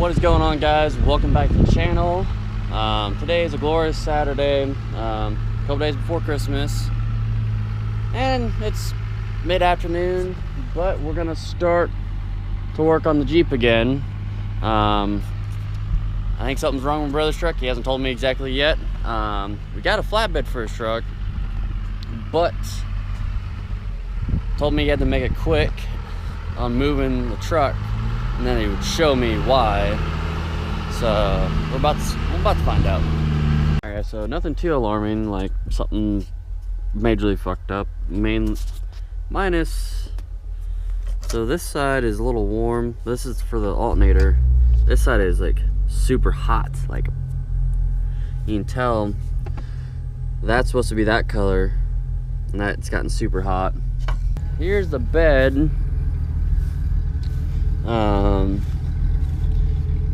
What is going on, guys? Welcome back to the channel. Today is a glorious Saturday, a couple days before Christmas, and it's mid-afternoon, but we're gonna start to work on the Jeep again. I think something's wrong with my brother's truck. He hasn't told me exactly yet. We got a flatbed for his truck, but told me he had to make it quick on moving the truck, and then he would show me why. So we're about to find out. All right, so nothing too alarming, like something majorly fucked up. Minus, so this side is a little warm. This is for the alternator. This side is like super hot. Like, you can tell that's supposed to be that color, and that's gotten super hot. Here's the bed.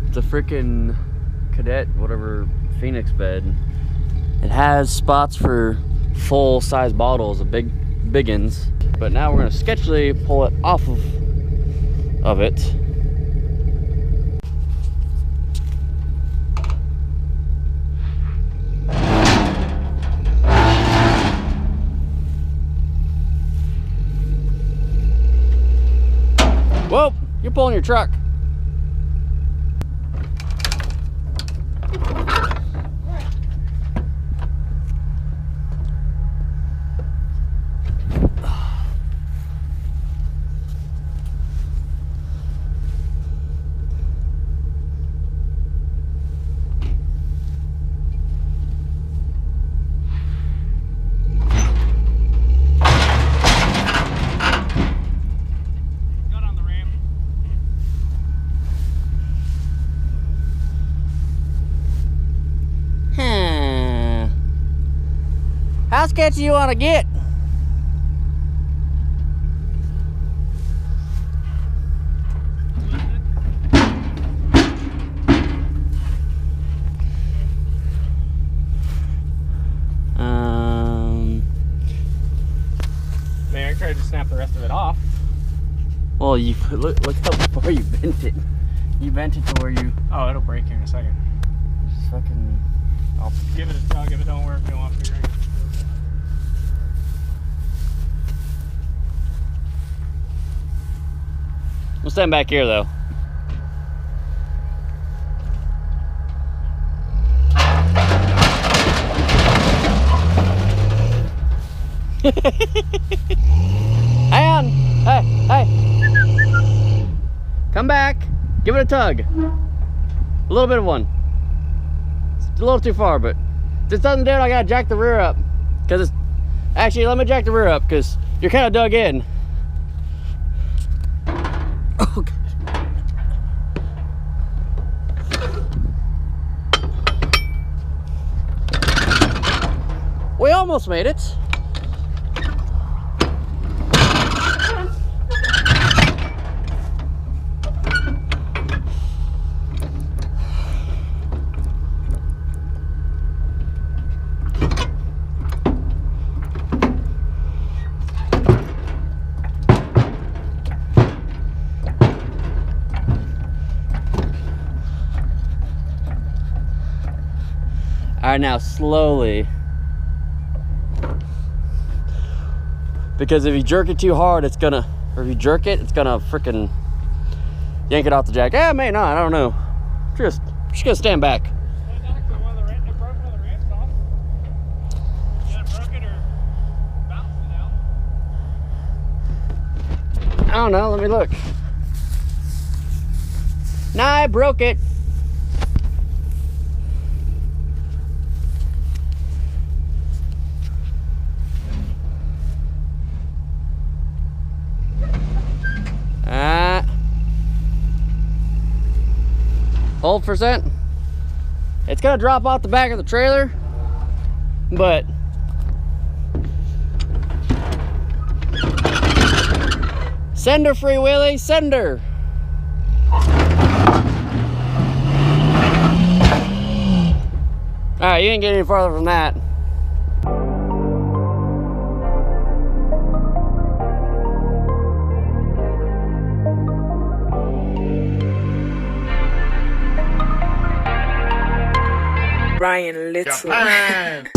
It's a freaking Cadet, whatever, Phoenix bed. It has spots for full size bottles of biggins, but now we're gonna sketchily pull it off of it. Whoa, you're pulling your truck. How sketchy you want to get? Man, I tried to snap the rest of it off. Well, you look how far you bent it. You bent it to where you. Oh, it'll break here in a second. Just fucking. I'll give it a tug. If it don't work, you'll have to figure it out. We'll stand back here though. Hang on. Hey. Come back. Give it a tug. A little bit of one. It's a little too far, but if this doesn't do it, I gotta jack the rear up. Cause it's actually, let me jack the rear up because you're kind of dug in. Oh, God. We almost made it. All right, now slowly, because if you jerk it too hard, it's gonna, or if you jerk it, it's gonna freaking yank it off the jack. Yeah, it may not, I don't know. Just gonna stand back. It broke one of the ramps off. Yeah, it broke it or bounced it out. I don't know, let me look. Nah, I broke it. Hold for a cent. It's gonna drop off the back of the trailer, but send her, Free Willy, send her. All right, you ain't getting any farther from that. Brian Little. Japan.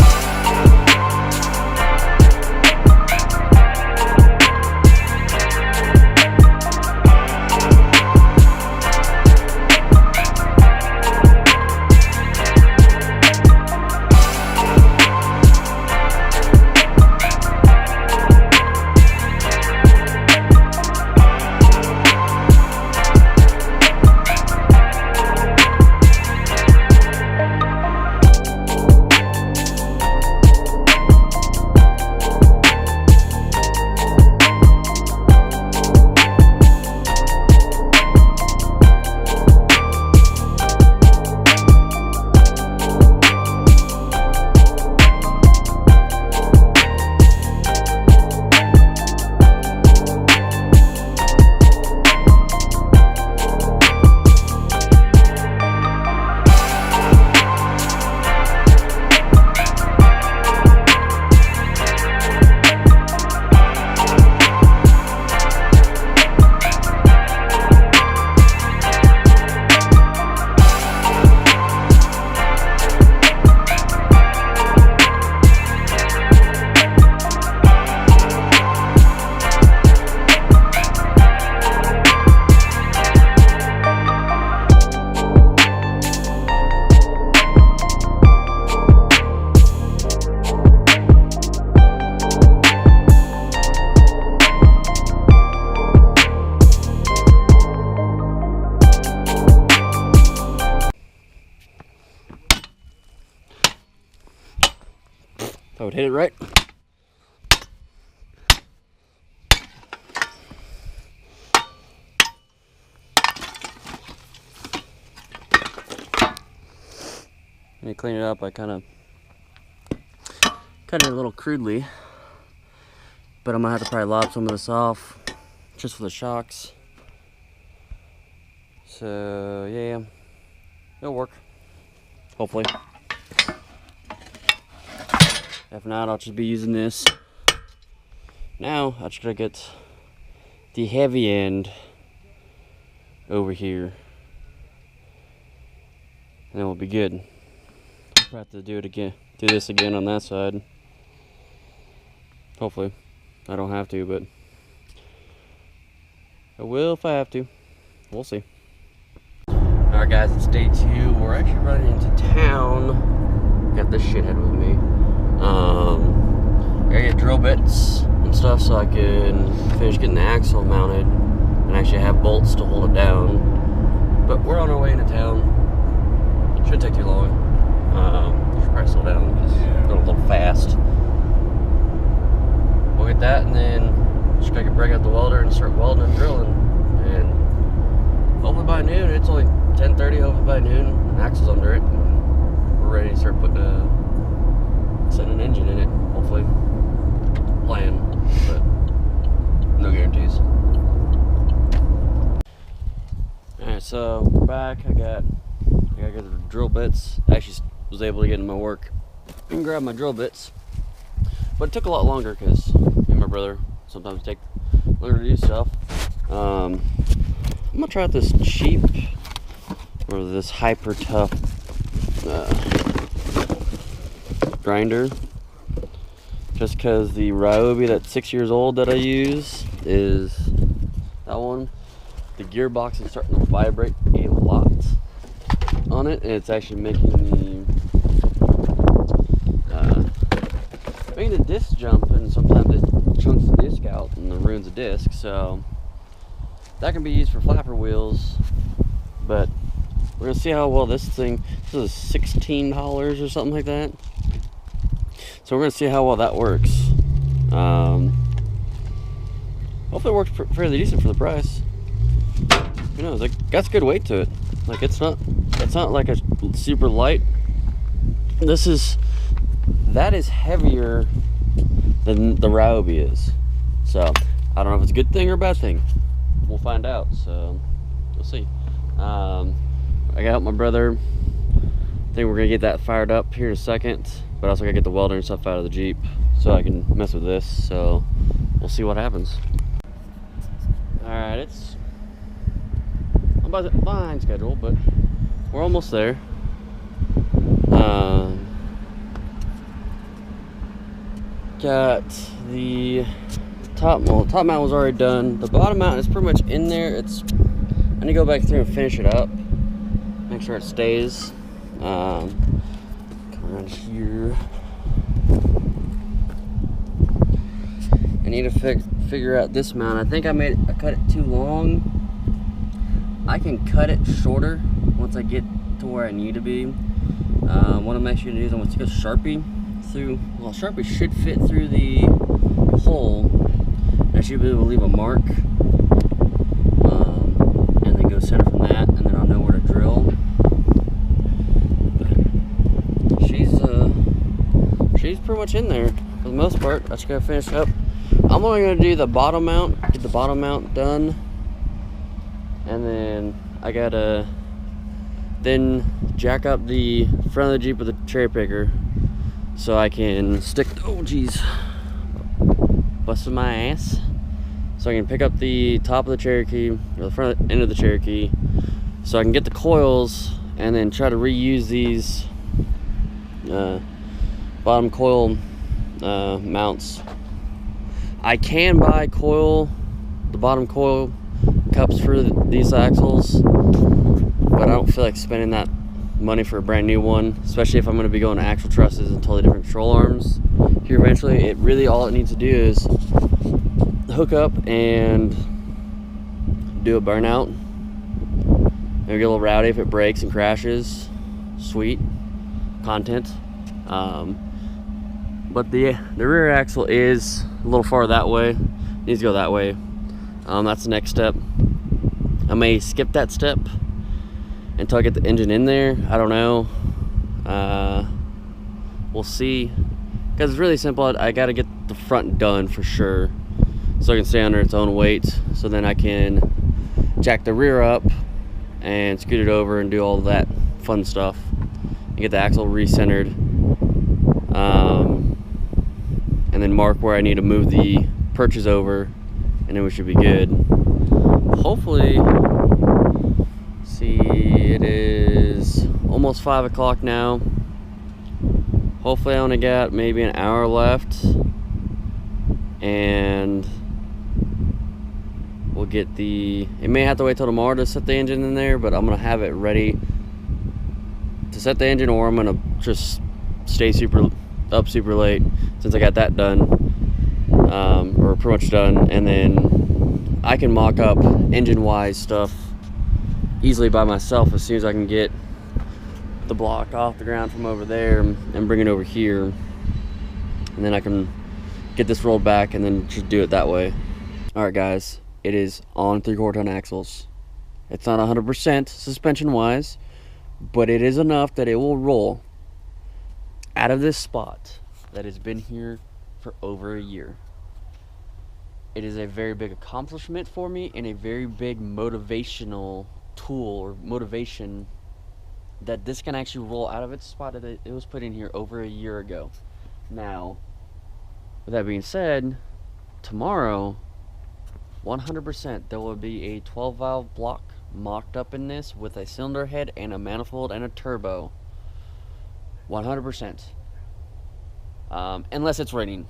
I would hit it right. Let me clean it up. I kind of cut it a little crudely, but I'm gonna have to probably lob some of this off just for the shocks. So yeah, it'll work. Hopefully. If not, I'll just be using this. Now, I just gotta get the heavy end over here. And then we'll be good. I'll have to do it again. Do this again on that side. Hopefully. I don't have to, but I will if I have to. We'll see. Alright guys, it's day 2. We're actually running into town. Got this shithead with me. I gotta get drill bits and stuff so I can finish getting the axle mounted and actually have bolts to hold it down. But we're on our way into town. Shouldn't take too long. Should probably slow down because it's going a little fast. We'll get that and then just gotta break out the welder and start welding and drilling. And hopefully by noon, it's only 10:30. Hopefully by noon, an axle's under it. And we're ready to start putting setting an engine in it, hopefully. Plan, but no guarantees. Alright, so we're back. I gotta get the drill bits. I actually was able to get in my work and grab my drill bits. But it took a lot longer because me and my brother sometimes take longer to do stuff. I'm gonna try out this cheap or this hyper tough grinder, just because the Ryobi that's 6 years old that I use is that one. The gearbox is starting to vibrate a lot on it, and it's actually making the disc jump, and sometimes it chunks the disc out and it ruins the disc. So that can be used for flapper wheels, but we're gonna see how well this is $16 or something like that. So we're gonna see how well that works. Hopefully it works fairly decent for the price. Who knows? Like, that's good weight to it. Like, it's not like a super light. That is heavier than the Ryobi is. So I don't know if it's a good thing or a bad thing. We'll find out. So we'll see. I gotta help my brother. I think we're gonna get that fired up here in a second. But I also gotta get the welder and stuff out of the Jeep so I can mess with this. So we'll see what happens. Alright, I'm behind schedule, but we're almost there. Got the top mount. Top mount was already done. The bottom mount is pretty much in there. I need to go back through and finish it up. Make sure it stays. Come around here. I need to figure out this mount. I think I cut it too long. I can cut it shorter once I get to where I need to be. What I'm actually gonna do is I'm gonna take a Sharpie through. Well, Sharpie should fit through the hole. I should be able to leave a mark, and then go center from that, and then I'll know where to drill. But she's pretty much in there for the most part. I just gotta finish up. I'm only gonna do the bottom mount, get the bottom mount done, and then I gotta then jack up the front of the Jeep with a cherry picker so I can stick. Oh geez, busted my ass. So I can pick up the top of the Cherokee, or the front end of the Cherokee, so I can get the coils and then try to reuse these bottom coil mounts. I can buy the bottom coil cups for these axles, but I don't feel like spending that money for a brand new one, especially if I'm going to be going to axle trusses and totally different control arms here eventually. All it needs to do is hook up and do a burnout. Maybe get a little rowdy if it breaks and crashes. Sweet content. But the rear axle is a little far that way. Needs to go that way. That's the next step. I may skip that step until I get the engine in there. I don't know. We'll see. Because it's really simple. I got to get the front done for sure, so it can stay under its own weight. So then I can jack the rear up and scoot it over and do all that fun stuff and get the axle recentered. And then mark where I need to move the perches over, and then we should be good. Hopefully, see, it is almost 5 o'clock now. Hopefully I only got maybe an hour left, and we'll get it may have to wait till tomorrow to set the engine in there, but I'm gonna have it ready to set the engine, or I'm gonna just stay super late since I got that done, or pretty much done, and then I can mock up engine-wise stuff easily by myself as soon as I can get the block off the ground from over there and bring it over here, and then I can get this rolled back and then just do it that way. Alright guys, it is on 3/4 ton axles. It's not 100% suspension wise, but it is enough that it will roll out of this spot that has been here for over a year. It is a very big accomplishment for me and a very big motivational tool or motivation that this can actually roll out of its spot that it was put in here over a year ago. Now, with that being said, tomorrow 100% there will be a 12 valve block mocked up in this with a cylinder head and a manifold and a turbo. 100%. Unless it's raining.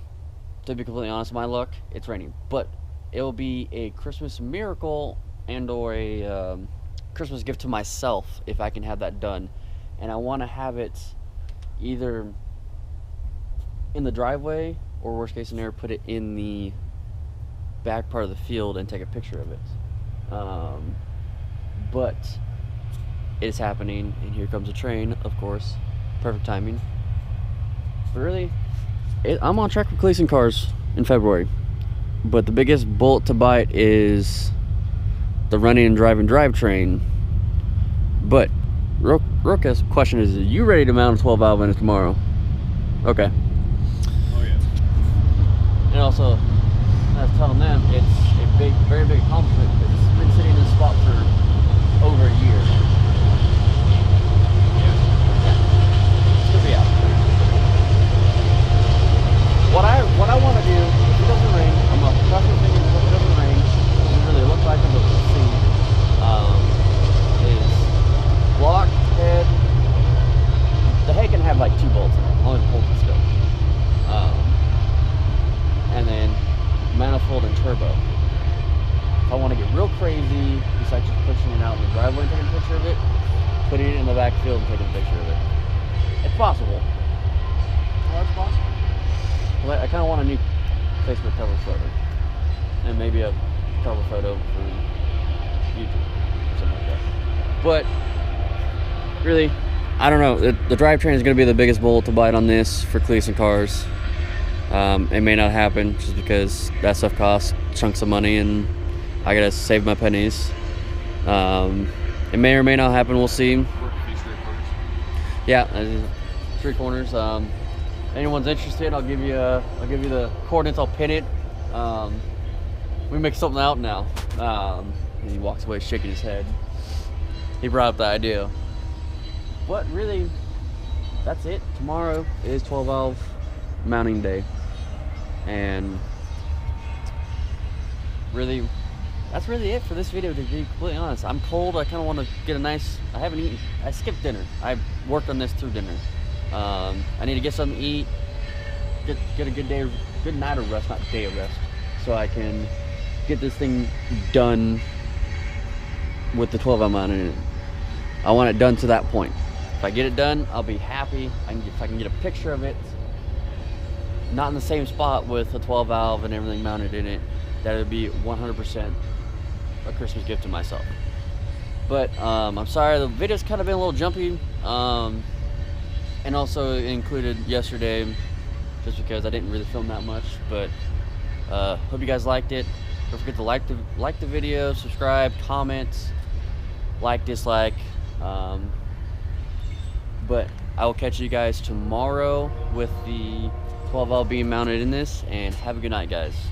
To be completely honest, my luck, it's raining. But it will be a Christmas miracle and or a Christmas gift to myself if I can have that done. And I want to have it either in the driveway, or worst case scenario, put it in the back part of the field and take a picture of it. But it is happening, and here comes a train, of course. Perfect timing. But really, I'm on track for releasing cars in February. But the biggest bullet to bite is the running and driving drivetrain. But real question is, are you ready to mount a 12 valve in it tomorrow? Okay. Oh yeah. And also, I was telling them it's a big, very big accomplishment. It's been sitting in this spot for over a year. It's gonna be out. What I want to do, if it doesn't rain, I'm gonna cross my fingers and hope it doesn't rain. It doesn't really look like it, but we'll see. Is block head. The head can have like 2 bolts in it, only the bolts still. crazy besides just pushing it out in the driveway and taking a picture of it, putting it in the backfield and taking a picture of it. It's possible. Well, that's possible. But I kind of want a new Facebook cover photo. And maybe a cover photo for YouTube or something like that. But really, I don't know. The drivetrain is going to be the biggest bullet to bite on this for Cleveland cars. It may not happen just because that stuff costs chunks of money and I got to save my pennies. It may or may not happen. We'll see. Yeah, street corners. Anyone's interested, I'll give you the coordinates. I'll pin it. We make something out now. And he walks away shaking his head. He brought up the idea. But really, that's it. Tomorrow is 12 valve mounting day. And really, that's really it for this video, to be completely honest. I'm cold. I kind of want to get a nice, I haven't eaten, I skipped dinner. I worked on this through dinner. I need to get something to eat, get a good night of rest, not day of rest, so I can get this thing done with the 12 valve mount in it. I want it done to that point. If I get it done, I'll be happy. If I can get a picture of it, not in the same spot with a 12 valve and everything mounted in it, that would be 100% a Christmas gift to myself. But I'm sorry, the video's kind of been a little jumpy, and also it included yesterday just because I didn't really film that much. But hope you guys liked it. Don't forget to like the video, subscribe, comment, like, dislike. But I will catch you guys tomorrow with the 12 valve being mounted in this, and have a good night, guys.